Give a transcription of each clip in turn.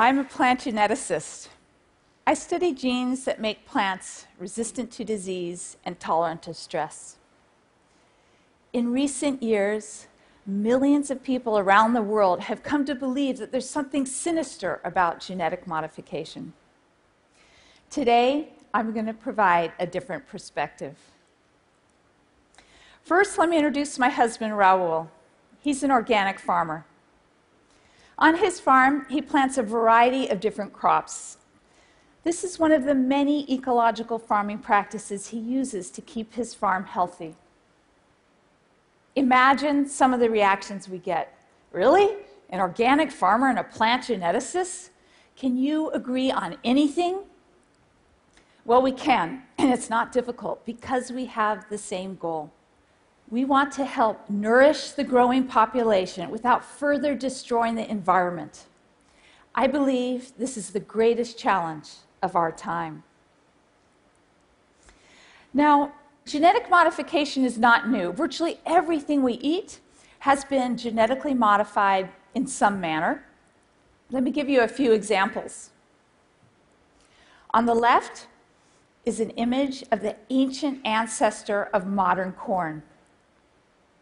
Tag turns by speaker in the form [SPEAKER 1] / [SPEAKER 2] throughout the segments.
[SPEAKER 1] I'm a plant geneticist. I study genes that make plants resistant to disease and tolerant to stress. In recent years, millions of people around the world have come to believe that there's something sinister about genetic modification. Today, I'm going to provide a different perspective. First, let me introduce my husband, Raul. He's an organic farmer. On his farm, he plants a variety of different crops. This is one of the many ecological farming practices he uses to keep his farm healthy. Imagine some of the reactions we get. Really? An organic farmer and a plant geneticist? Can you agree on anything? Well, we can, and it's not difficult because we have the same goal. We want to help nourish the growing population without further destroying the environment. I believe this is the greatest challenge of our time. Now, genetic modification is not new. Virtually everything we eat has been genetically modified in some manner. Let me give you a few examples. On the left is an image of the ancient ancestor of modern corn.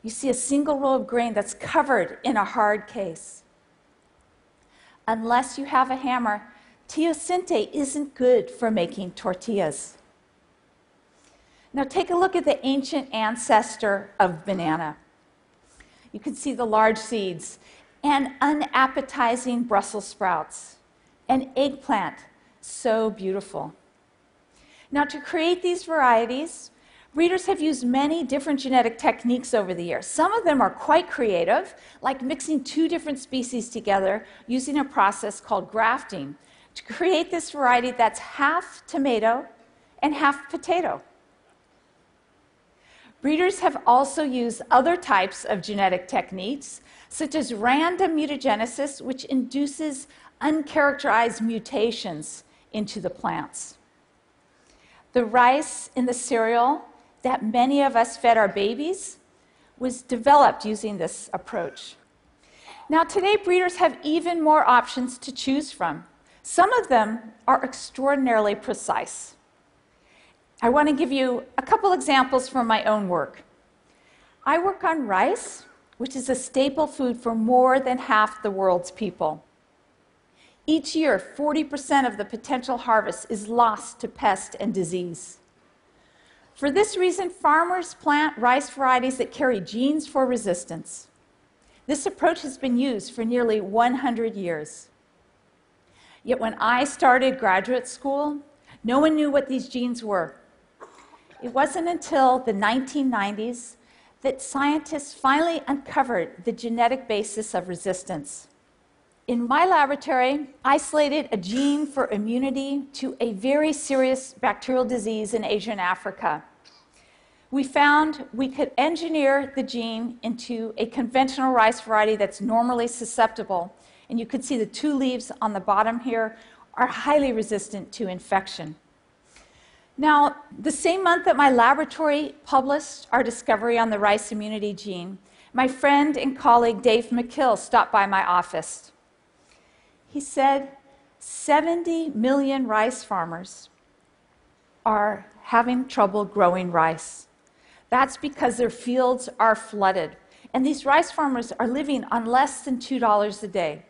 [SPEAKER 1] You see a single row of grain that's covered in a hard case. Unless you have a hammer, teosinte isn't good for making tortillas. Now take a look at the ancient ancestor of banana. You can see the large seeds and unappetizing Brussels sprouts, an eggplant, so beautiful. Now to create these varieties, breeders have used many different genetic techniques over the years. Some of them are quite creative, like mixing two different species together using a process called grafting to create this variety that's half tomato and half potato. Breeders have also used other types of genetic techniques, such as random mutagenesis, which induces uncharacterized mutations into the plants. The rice in the cereal that many of us fed our babies was developed using this approach. Now, today, breeders have even more options to choose from. Some of them are extraordinarily precise. I want to give you a couple examples from my own work. I work on rice, which is a staple food for more than half the world's people. Each year, 40% of the potential harvest is lost to pest and disease. For this reason, farmers plant rice varieties that carry genes for resistance. This approach has been used for nearly 100 years. Yet when I started graduate school, no one knew what these genes were. It wasn't until the 1990s that scientists finally uncovered the genetic basis of resistance. In my laboratory, I isolated a gene for immunity to a very serious bacterial disease in Asia and Africa. We found we could engineer the gene into a conventional rice variety that's normally susceptible. And you could see the two leaves on the bottom here are highly resistant to infection. Now, the same month that my laboratory published our discovery on the rice immunity gene, my friend and colleague Dave McKill stopped by my office. He said, 70 million rice farmers are having trouble growing rice. That's because their fields are flooded, and these rice farmers are living on less than $2 a day.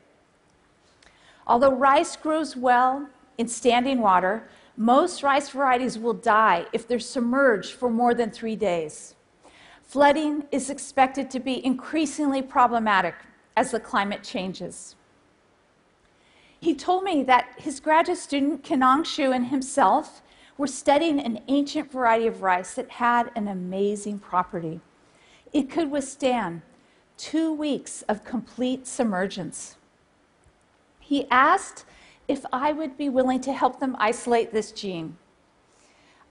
[SPEAKER 1] Although rice grows well in standing water, most rice varieties will die if they're submerged for more than 3 days. Flooding is expected to be increasingly problematic as the climate changes. He told me that his graduate student, Kenong Shu, and himself were studying an ancient variety of rice that had an amazing property. It could withstand 2 weeks of complete submergence. He asked if I would be willing to help them isolate this gene.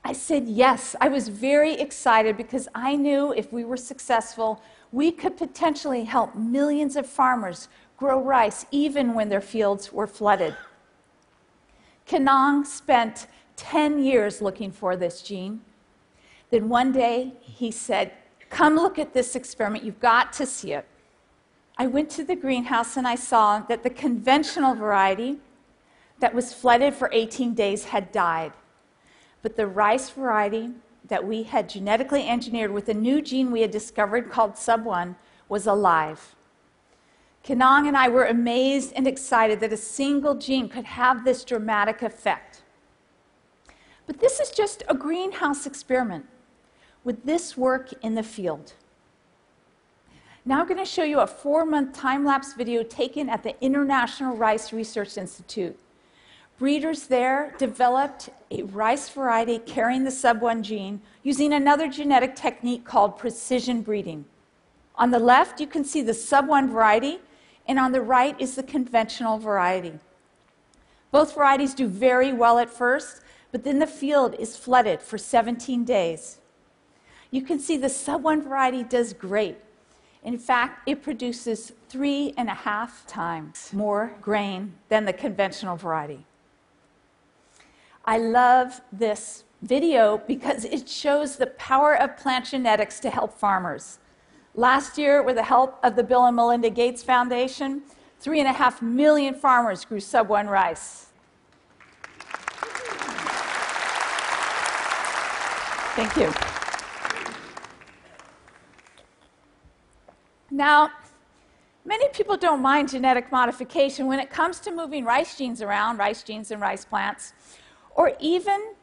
[SPEAKER 1] I said yes. I was very excited because I knew if we were successful, we could potentially help millions of farmers grow rice even when their fields were flooded. Kenong spent 10 years looking for this gene. Then one day he said, "Come look at this experiment. You've got to see it." I went to the greenhouse and I saw that the conventional variety that was flooded for 18 days had died. But the rice variety that we had genetically engineered with a new gene we had discovered called sub1 was alive. Kenong and I were amazed and excited that a single gene could have this dramatic effect. But this is just a greenhouse experiment. Would this work in the field? Now I'm going to show you a 4-month time-lapse video taken at the International Rice Research Institute. Breeders there developed a rice variety carrying the sub1 gene using another genetic technique called precision breeding. On the left, you can see the sub1 variety, and on the right is the conventional variety. Both varieties do very well at first, but then the field is flooded for 17 days. You can see the sub1 variety does great. In fact, it produces 3.5 times more grain than the conventional variety. I love this video because it shows the power of plant genetics to help farmers. Last year, with the help of the Bill and Melinda Gates Foundation, 3.5 million farmers grew sub1 rice. Thank you. Now, many people don't mind genetic modification when it comes to moving rice genes around, rice genes and rice plants, or even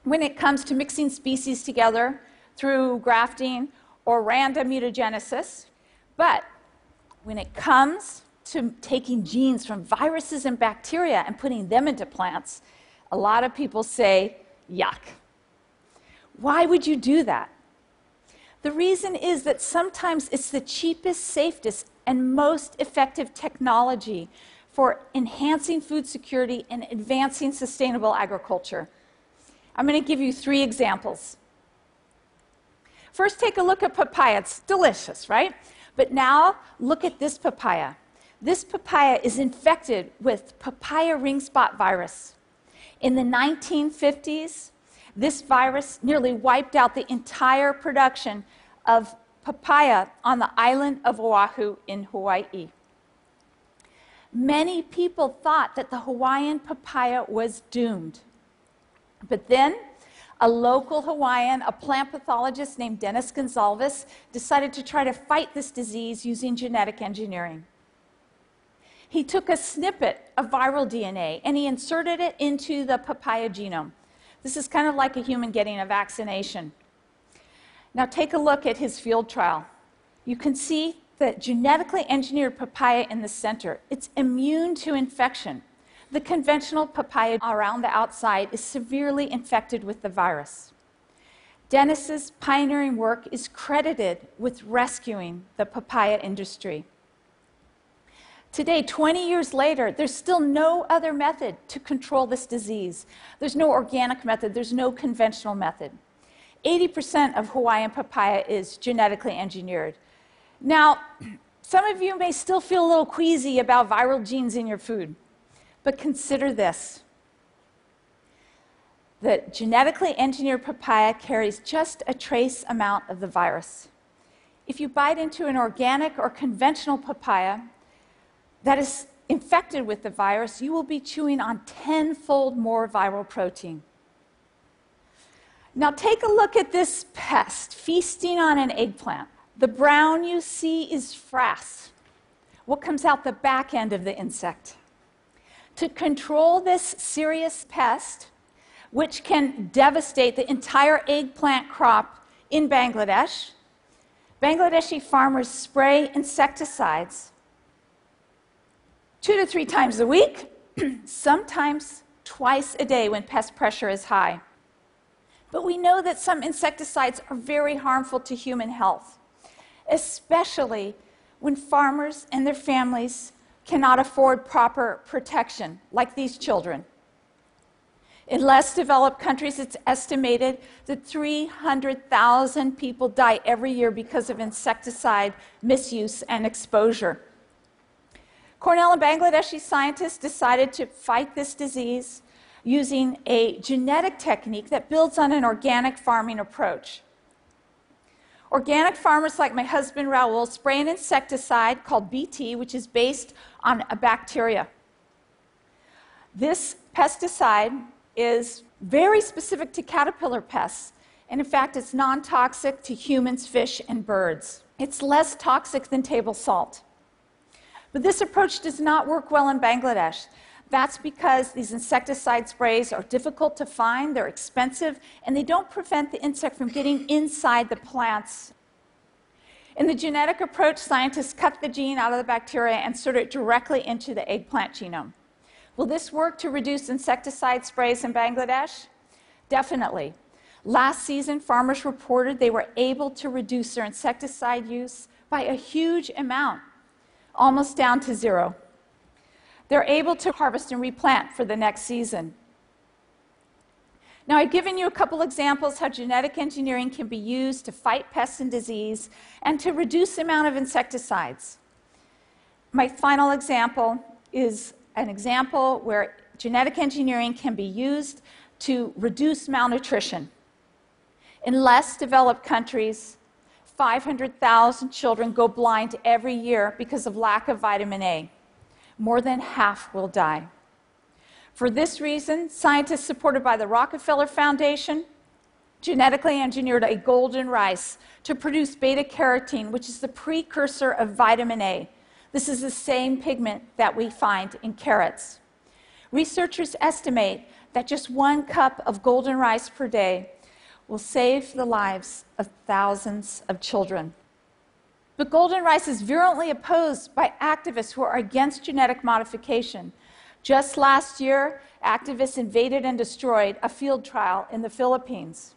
[SPEAKER 1] when it comes to mixing species together through grafting or random mutagenesis. But when it comes to taking genes from viruses and bacteria and putting them into plants, a lot of people say, yuck. Why would you do that? The reason is that sometimes it's the cheapest, safest, and most effective technology for enhancing food security and advancing sustainable agriculture. I'm going to give you 3 examples. First, take a look at papaya. It's delicious, right? But now, look at this papaya. This papaya is infected with papaya ring spot virus. In the 1950s, this virus nearly wiped out the entire production of papaya on the island of Oahu in Hawaii. Many people thought that the Hawaiian papaya was doomed. But then, a local Hawaiian, a plant pathologist named Dennis Gonzalez, decided to try to fight this disease using genetic engineering. He took a snippet of viral DNA and he inserted it into the papaya genome. This is kind of like a human getting a vaccination. Now take a look at his field trial. You can see the genetically engineered papaya in the center. It's immune to infection. The conventional papaya around the outside is severely infected with the virus. Dennis's pioneering work is credited with rescuing the papaya industry. Today, 20 years later, there's still no other method to control this disease. There's no organic method, there's no conventional method. 80% of Hawaiian papaya is genetically engineered. Now, some of you may still feel a little queasy about viral genes in your food, but consider this. The genetically engineered papaya carries just a trace amount of the virus. If you bite into an organic or conventional papaya that is infected with the virus, you will be chewing on 10-fold more viral protein. Now take a look at this pest feasting on an eggplant. The brown you see is frass, what comes out the back end of the insect. To control this serious pest, which can devastate the entire eggplant crop in Bangladesh, Bangladeshi farmers spray insecticides 2 to 3 times a week, sometimes twice a day when pest pressure is high. But we know that some insecticides are very harmful to human health, especially when farmers and their families cannot afford proper protection, like these children. In less developed countries, it's estimated that 300,000 people die every year because of insecticide misuse and exposure. Cornell and Bangladeshi scientists decided to fight this disease using a genetic technique that builds on an organic farming approach. Organic farmers like my husband Raul spray an insecticide called BT, which is based on a bacteria. This pesticide is very specific to caterpillar pests, and in fact, it's non-toxic to humans, fish, and birds. It's less toxic than table salt. But this approach does not work well in Bangladesh. That's because these insecticide sprays are difficult to find, they're expensive, and they don't prevent the insect from getting inside the plants. In the genetic approach, scientists cut the gene out of the bacteria and insert it directly into the eggplant genome. Will this work to reduce insecticide sprays in Bangladesh? Definitely. Last season, farmers reported they were able to reduce their insecticide use by a huge amount, almost down to zero. They're able to harvest and replant for the next season. Now, I've given you a couple examples how genetic engineering can be used to fight pests and disease and to reduce the amount of insecticides. My final example is an example where genetic engineering can be used to reduce malnutrition. In less developed countries, 500,000 children go blind every year because of lack of vitamin A. More than half will die. For this reason, scientists supported by the Rockefeller Foundation genetically engineered a golden rice to produce beta-carotene, which is the precursor of vitamin A. This is the same pigment that we find in carrots. Researchers estimate that just 1 cup of golden rice per day will save the lives of thousands of children. But golden rice is virulently opposed by activists who are against genetic modification. Just last year, activists invaded and destroyed a field trial in the Philippines.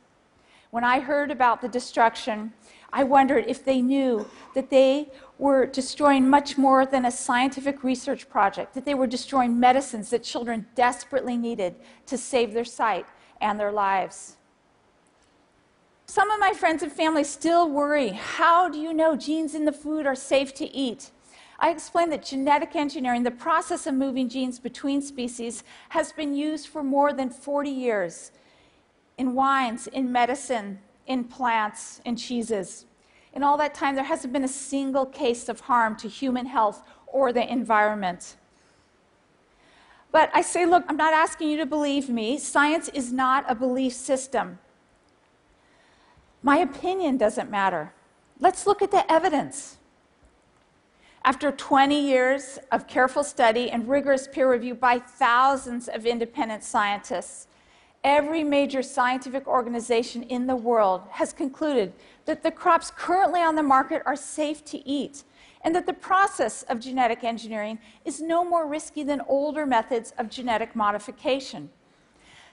[SPEAKER 1] When I heard about the destruction, I wondered if they knew that they were destroying much more than a scientific research project, that they were destroying medicines that children desperately needed to save their sight and their lives. Some of my friends and family still worry, how do you know genes in the food are safe to eat? I explained that genetic engineering, the process of moving genes between species, has been used for more than 40 years in wines, in medicine, in plants, in cheeses. In all that time, there hasn't been a single case of harm to human health or the environment. But I say, look, I'm not asking you to believe me. Science is not a belief system. My opinion doesn't matter. Let's look at the evidence. After 20 years of careful study and rigorous peer review by thousands of independent scientists, every major scientific organization in the world has concluded that the crops currently on the market are safe to eat, and that the process of genetic engineering is no more risky than older methods of genetic modification.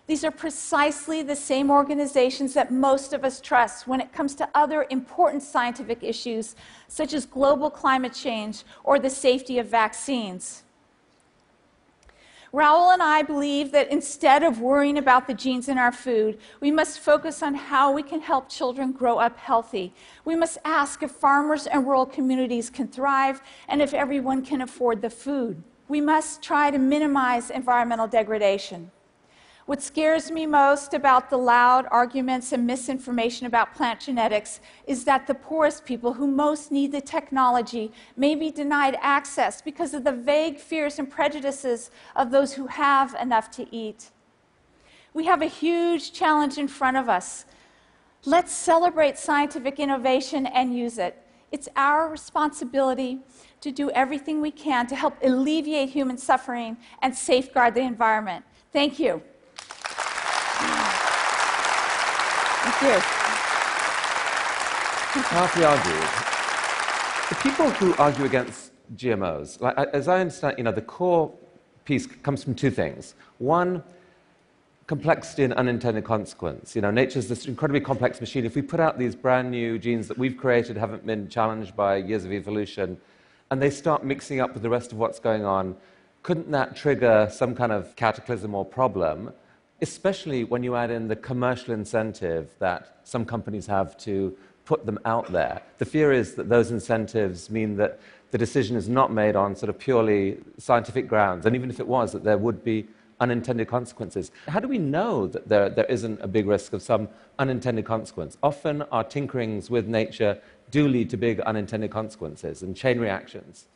[SPEAKER 1] These are precisely the same organizations that most of us trust when it comes to other important scientific issues, such as global climate change or the safety of vaccines. Raoul and I believe that instead of worrying about the genes in our food, we must focus on how we can help children grow up healthy. We must ask if farmers and rural communities can thrive and if everyone can afford the food. We must try to minimize environmental degradation. What scares me most about the loud arguments and misinformation about plant genetics is that the poorest people who most need the technology may be denied access because of the vague fears and prejudices of those who have enough to eat. We have a huge challenge in front of us. Let's celebrate scientific innovation and use it. It's our responsibility to do everything we can to help alleviate human suffering and safeguard the environment. Thank you. Thank you.
[SPEAKER 2] Powerfully argued. The people who argue against GMOs, as I understand, the core piece comes from 2 things. One, complexity and unintended consequence. Nature's this incredibly complex machine. If we put out these brand new genes that we've created, haven't been challenged by years of evolution, and they start mixing up with the rest of what's going on, couldn't that trigger some kind of cataclysm or problem? Especially when you add in the commercial incentive that some companies have to put them out there. The fear is that those incentives mean that the decision is not made on sort of purely scientific grounds, and even if it was, that there would be unintended consequences. How do we know that there isn't a big risk of some unintended consequence? Often our tinkerings with nature do lead to big unintended consequences and chain reactions.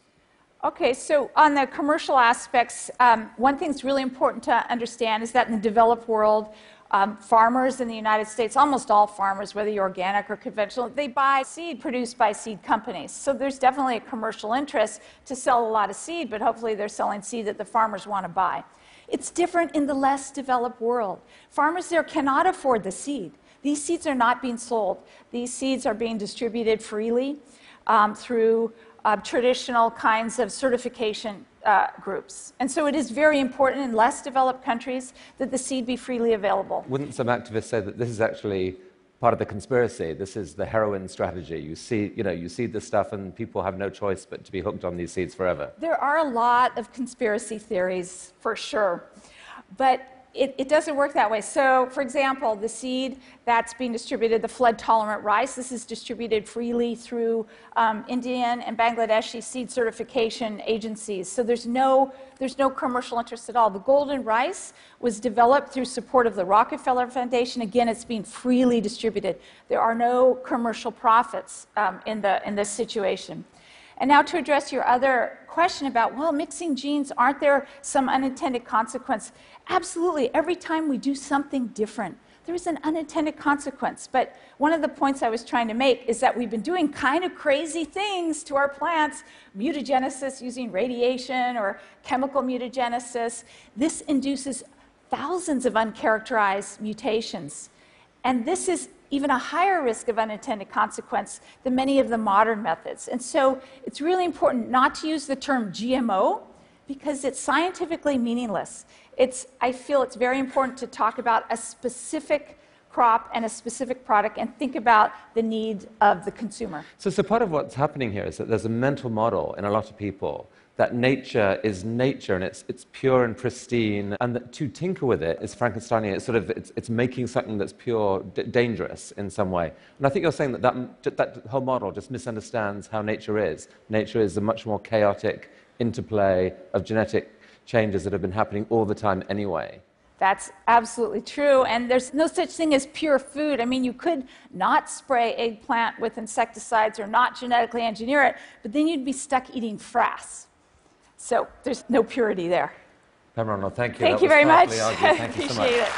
[SPEAKER 1] Okay, so on the commercial aspects, one thing that's really important to understand is that in the developed world, farmers in the United States, almost all farmers, whether you're organic or conventional, they buy seed produced by seed companies. So there's definitely a commercial interest to sell a lot of seed, but hopefully they're selling seed that the farmers want to buy. It's different in the less developed world. Farmers there cannot afford the seed. These seeds are not being sold. These seeds are being distributed freely through traditional kinds of certification groups. And so it is very important in less developed countries that the seed be freely available.
[SPEAKER 2] Wouldn't some activists say that this is actually part of the conspiracy? This is the heroin strategy. You seed this stuff and people have no choice but to be hooked on these seeds forever.
[SPEAKER 1] There are a lot of conspiracy theories, for sure. But it doesn't work that way. So, for example, the seed that's being distributed, the flood-tolerant rice, this is distributed freely through Indian and Bangladeshi seed certification agencies. So there's no commercial interest at all. The golden rice was developed through support of the Rockefeller Foundation. Again, it's being freely distributed. There are no commercial profits in this situation. And now to address your other question about, well, mixing genes, aren't there some unintended consequence? Absolutely. Every time we do something different, there is an unintended consequence. But one of the points I was trying to make is that we've been doing kind of crazy things to our plants, mutagenesis using radiation or chemical mutagenesis. This induces thousands of uncharacterized mutations. And this is even a higher risk of unintended consequence than many of the modern methods. And so it's really important not to use the term GMO because it's scientifically meaningless. I feel it's very important to talk about a specific crop and a specific product and think about the need of the consumer.
[SPEAKER 2] So part of what's happening here is that there's a mental model in a lot of people that nature is nature and it's pure and pristine, and that to tinker with it is Frankensteinian. It's making something that's pure dangerous in some way. And I think you're saying that whole model just misunderstands how nature is. Nature is a much more chaotic interplay of genetic changes that have been happening all the time anyway.
[SPEAKER 1] That's absolutely true, and there's no such thing as pure food. I mean, you could not spray eggplant with insecticides or not genetically engineer it, but then you'd be stuck eating frass. So there's no purity there.
[SPEAKER 2] Pamela Ronald, thank you.
[SPEAKER 1] Thank you very much.
[SPEAKER 2] Thank you so much.
[SPEAKER 1] Appreciate it.